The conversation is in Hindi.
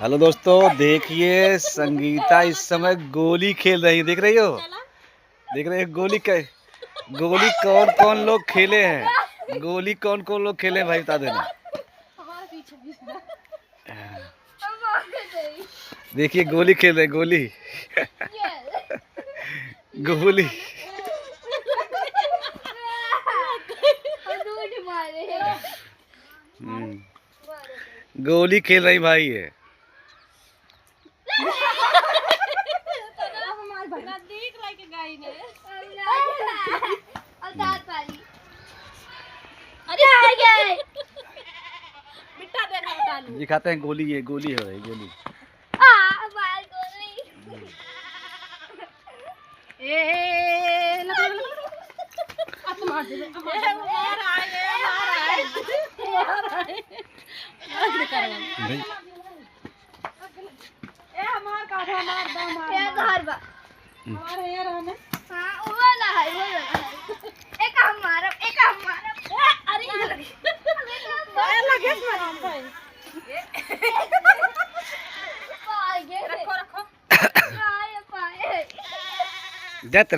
हेलो दोस्तों, देखिए संगीता इस समय गोली खेल रही है। देख रही हो? देख रहे हो गोली कौन कौन लोग खेले हैं? गोली कौन कौन लोग खेले हैं भाई, बता देना। देखिए गोली खेल रहे हैं, गोली गोली गोली खेल रही भाई है। दिखाते हैं गोली, है गोली है भाई, गोली। रखो